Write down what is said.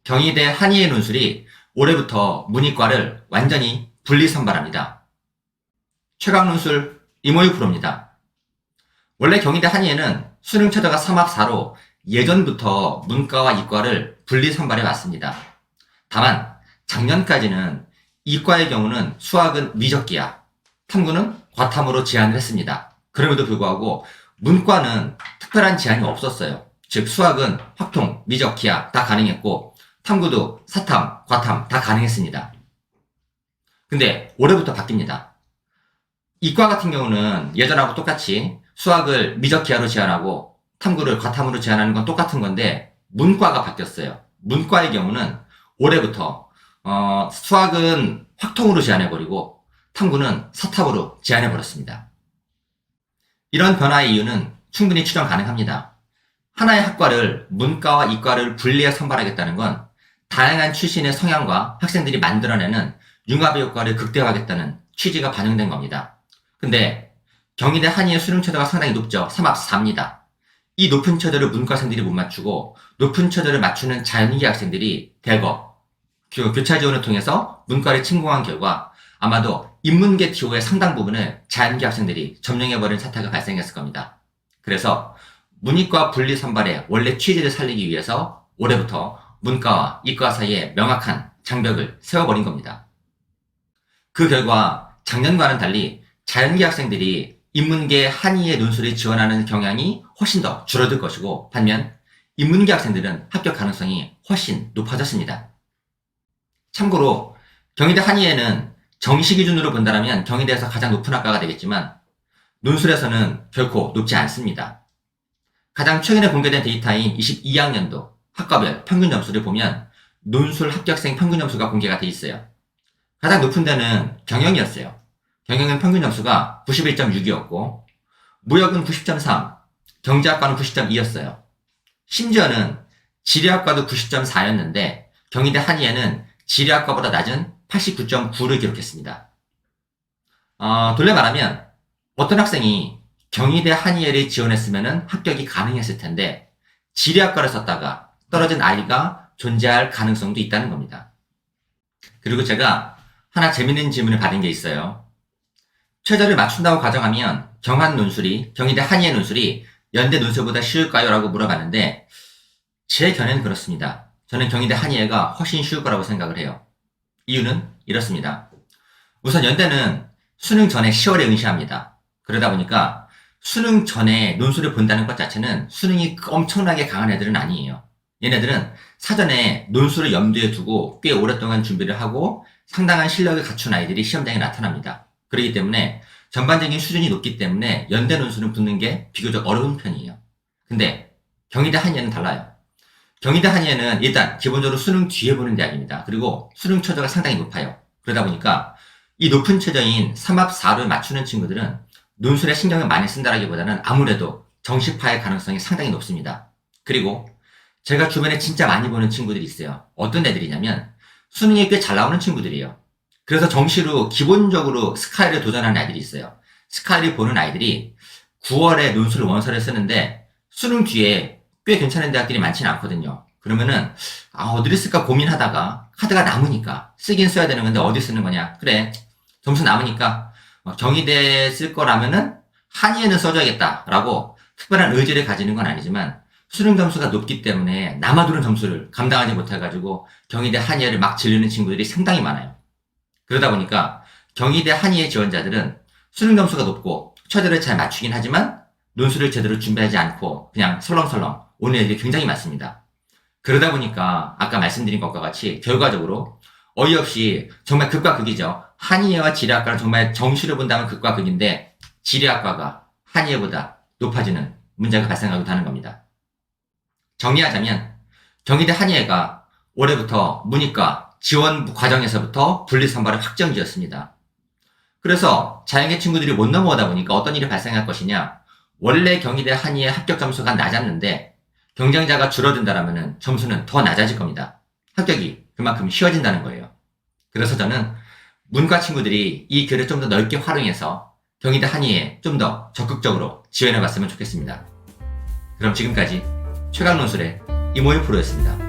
경희대 한의의 논술이 올해부터 문이과를 완전히 분리선발합니다. 최강 논술 이모유 프로입니다. 원래 경희대 한의에는 수능 최저가 3합4로 예전부터 문과와 이과를 분리선발해 왔습니다. 다만 작년까지는 이과의 경우는 수학은 미적기야, 탐구는 과탐으로 제한을 했습니다. 그럼에도 불구하고 문과는 특별한 제한이 없었어요. 즉 수학은 확통, 미적, 기하 다 가능했고 탐구도 사탐, 과탐 다 가능했습니다. 근데 올해부터 바뀝니다. 이과 같은 경우는 예전하고 똑같이 수학을 미적, 기하로 제한하고 탐구를 과탐으로 제한하는 건 똑같은 건데 문과가 바뀌었어요. 문과의 경우는 올해부터 수학은 확통으로 제한해버리고 탐구는 사탐으로 제한해버렸습니다. 이런 변화의 이유는 충분히 추정 가능합니다. 하나의 학과를 문과와 이과를 분리해 선발하겠다는 건 다양한 출신의 성향과 학생들이 만들어내는 융합의 효과를 극대화하겠다는 취지가 반영된 겁니다. 근데 경희대 한의의 수능 최저가 상당히 높죠. 3합4입니다. 이 높은 최저를 문과생들이 못 맞추고 높은 최저를 맞추는 자연계 학생들이 대거 교차 지원을 통해서 문과를 침공한 결과 아마도 인문계 TO의 상당 부분을 자연계 학생들이 점령해버린 사태가 발생했을 겁니다. 그래서 문이과 분리 선발의 원래 취지를 살리기 위해서 올해부터 문과와 이과 사이에 명확한 장벽을 세워버린 겁니다. 그 결과 작년과는 달리 자연계 학생들이 인문계 한의의 논술을 지원하는 경향이 훨씬 더 줄어들 것이고 반면 인문계 학생들은 합격 가능성이 훨씬 높아졌습니다. 참고로 경희대 한의에는 정시 기준으로 본다면 경희대에서 가장 높은 학과가 되겠지만 논술에서는 결코 높지 않습니다. 가장 최근에 공개된 데이터인 22학년도 학과별 평균 점수를 보면 논술 합격생 평균 점수가 공개가 돼 있어요. 가장 높은 데는 경영이었어요. 경영은 평균 점수가 91.6이었고 무역은 90.3, 경제학과는 90.2였어요. 심지어는 지리학과도 90.4였는데 경희대 한의에는 지리학과보다 낮은 89.9를 기록했습니다. 돌려 말하면 어떤 학생이 경희대 한의예를 지원했으면 합격이 가능했을 텐데 지리학과를 썼다가 떨어진 아이가 존재할 가능성도 있다는 겁니다. 그리고 제가 하나 재밌는 질문을 받은 게 있어요. 최저를 맞춘다고 가정하면 경희대 한의예 논술이 연대 논술보다 쉬울까요? 라고 물어봤는데 제 견해는 그렇습니다. 저는 경희대 한의예가 훨씬 쉬울 거라고 생각을 해요. 이유는 이렇습니다. 우선 연대는 수능 전에 10월에 응시합니다. 그러다 보니까 수능 전에 논술을 본다는 것 자체는 수능이 엄청나게 강한 애들은 아니에요. 얘네들은 사전에 논술을 염두에 두고 꽤 오랫동안 준비를 하고 상당한 실력을 갖춘 아이들이 시험장에 나타납니다. 그렇기 때문에 전반적인 수준이 높기 때문에 연대 논술은 붙는 게 비교적 어려운 편이에요. 근데 경희대 한의예는 달라요. 경희대 한의예는 일단 기본적으로 수능 뒤에 보는 대학입니다. 그리고 수능 최저가 상당히 높아요. 그러다 보니까 이 높은 최저인 3합4를 맞추는 친구들은 논술에 신경을 많이 쓴다라기보다는 아무래도 정시파의 가능성이 상당히 높습니다. 그리고 제가 주변에 진짜 많이 보는 친구들이 있어요. 어떤 애들이냐면 수능이 꽤 잘 나오는 친구들이에요. 그래서 정시로 기본적으로 스카이를 도전하는 아이들이 있어요. 스카이를 보는 아이들이 9월에 논술 원서를 쓰는데 수능 뒤에 꽤 괜찮은 대학들이 많지는 않거든요. 그러면은 어디를 쓸까 고민하다가 카드가 남으니까 쓰긴 써야 되는 건데 어디 쓰는 거냐. 그래 점수 남으니까 경희대 쓸 거라면은 한의에는 써줘야겠다라고 특별한 의지를 가지는 건 아니지만 수능 점수가 높기 때문에 남아도는 점수를 감당하지 못해가지고 경희대 한의를 막 질르는 친구들이 상당히 많아요. 그러다 보니까 경희대 한의의 지원자들은 수능 점수가 높고 최저를 잘 맞추긴 하지만 논술을 제대로 준비하지 않고 그냥 설렁설렁 오는 애들이 굉장히 많습니다. 그러다 보니까 아까 말씀드린 것과 같이 결과적으로 어이없이 정말 극과 극이죠. 한의예와 지리학과는 정말 정시를 본다면 극과 극인데 지리학과가 한의예보다 높아지는 문제가 발생하기도 하는 겁니다. 정리하자면 경희대 한의예가 올해부터 문이과 지원 과정에서부터 분리선발을 확정지었습니다. 그래서 자연계 친구들이 못 넘어오다 보니까 어떤 일이 발생할 것이냐. 원래 경희대 한의예 합격 점수가 낮았는데 경쟁자가 줄어든다면 점수는 더 낮아질 겁니다. 합격이 그만큼 쉬워진다는 거예요. 그래서 저는 문과 친구들이 이 기회를 좀 더 넓게 활용해서 경희대 한의에 좀 더 적극적으로 지원해봤으면 좋겠습니다. 그럼 지금까지 최강논술의 이모유 프로였습니다.